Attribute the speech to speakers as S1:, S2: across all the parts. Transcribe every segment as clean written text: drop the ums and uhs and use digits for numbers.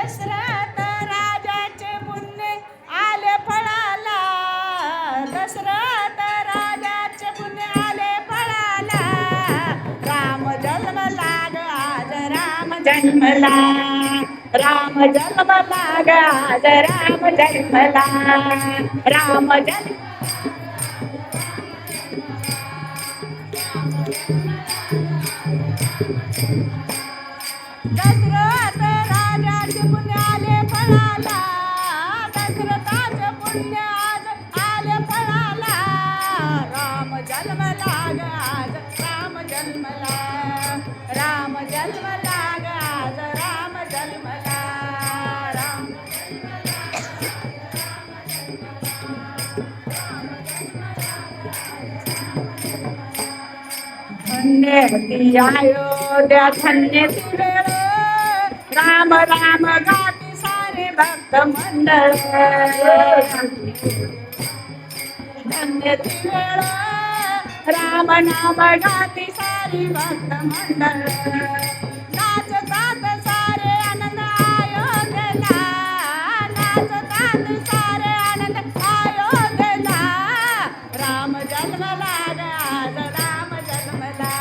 S1: दशरथ राजाचे पुण्य आले फळाला, दशरथ राजाचे पुण्य आले फळाला, राम जन्मला ग आज राम जन्मला, राम जन्मला ग आज राम जन्मला, राम जन्म दशरथ राजाचे पुण्य आले फळाला, दशरथाचे पुण्य आज आले फळाला, राम जन्मला ग आज राम जन्मला, राम जन्मला ग आज राम जन्मला, राम धन्य ती अयोध्या धन्य ती वेळ, राम राम गाती सारे भक्त मंडळ, धन्य ती वेळ, राम नाम गाती सारी भक्त मंडळ, नाचतात सारे आनंद अयोध्येला, नाचतात सारे आनंद अयोध्येला, राम जन्मला ग आज राम जन्मला,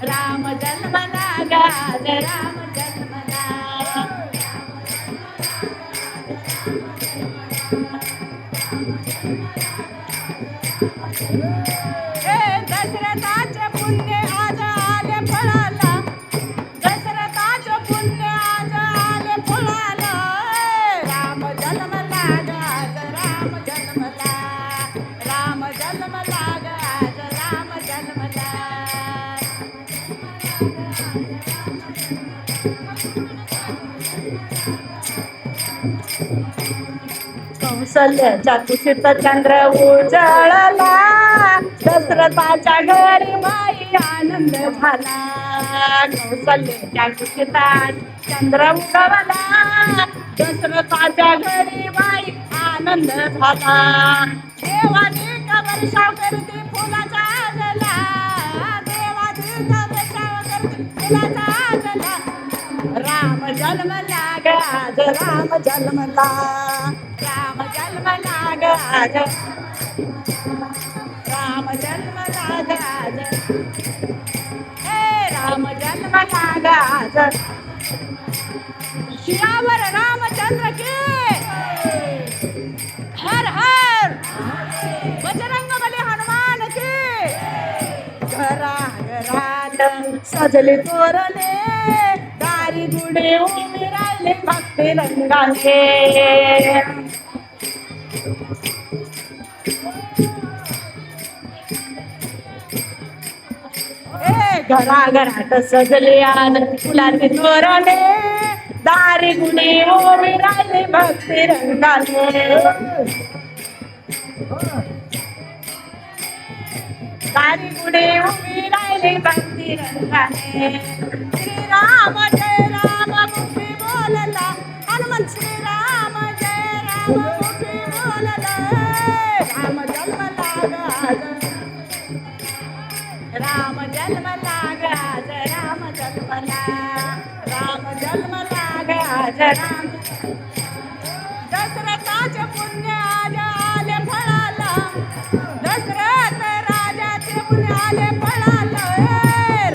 S1: राम जन्मला ग आज राम जन्मला, दशरथाचे पुण्य आज आले फळाला, दशरथाचे पुण्य आज आले फळाला, राम जन्मला ग आज राम जन्मला, राम जन्मला ग आज राम जन्मला, कौशल्याच्या कुशीत चंद्र उजळला, दशरथाच्या घरी माई आनंद झाला, कौशल्याच्या कुशीत चंद्र उगवला, दशरथाच्या घरी माई आनंद झाला, देवाधिक वर्षाव करते फुलाचा आजला, देवाधिक वर्षाव करते फुलाचा आजला, राम जन्मला ग आज राम जन्मला, राम जन्मला ग आज, राम जन्मला ग आज, हे राम जन्मला ग आज, शिरावर रामचंद्र के हर हर, बजरंग बली हनुमान के, घरा घरात सजले तोरणे, दारी गुडे उभी राहिले भक्ती रंगाने, घराघरात सजले आज फुलाचे तोरणे, दारी गुणे उभी राहिले भक्ती रंगाने, दारी गुणे उभी राहिले भक्ती रंगाने, श्रीराम जय राम मुखी बोलला, हनुमंत श्रीराम जय राम मुखी बोलला, राम जन्मला ग आज, राम जन्मला ग आज राम जन्मला, राम जन्मला ग आज राम, दशरथाचे पुण्य आज आले फळाला, दशरथ राजाचे पुण्य आले फळाला,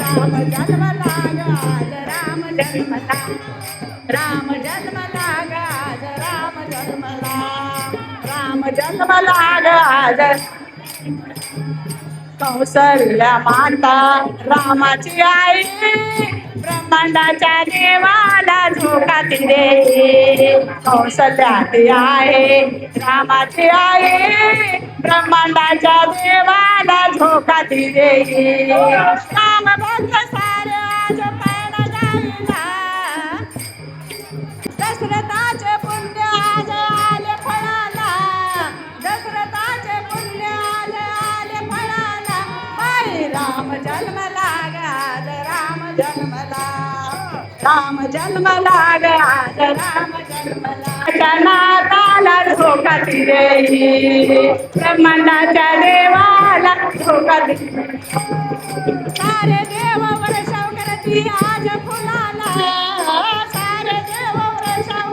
S1: राम जन्मला ग आज राम जन्मला, राम जन्मला ग आज राम जन्मला, राम जन्मला ग आज, कौशल्या माता रामाची आई, ब्रह्मांडाच्या देवाला झोकाती रे, कौशल्या ती आहे रामाची आई, ब्रह्मांडाच्या देवाला झोकाती रे, राम भक्त सारे आज पैना जाईला, दशरथाचे पुण्य आज आले फळाला, दशरथाचे पुण्य आज आले फळाला, राम जन्मला ग आज राम जन्मला, राम जन्मला ग आज राम जन्मला, नाताला झोकाती रे, ब्रह्मांडाच्या देवाला झोकाती, सारे देव वर्षाव करती आज फुलाला, सारे देव वर्षाव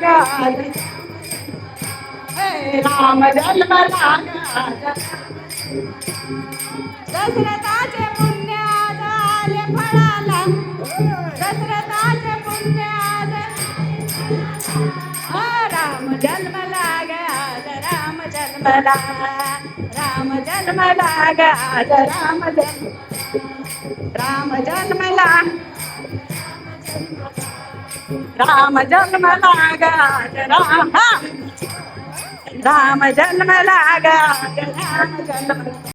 S1: ग हे राम जन्मला ग दशरथाचे पुण्य झाले फळाला दशरथाचे पुण्य राम जन्मला ग राम जन्मला राम जन्मला ग राम जन्मला राम जन्मला ग राम जन्मला ग राम जन्म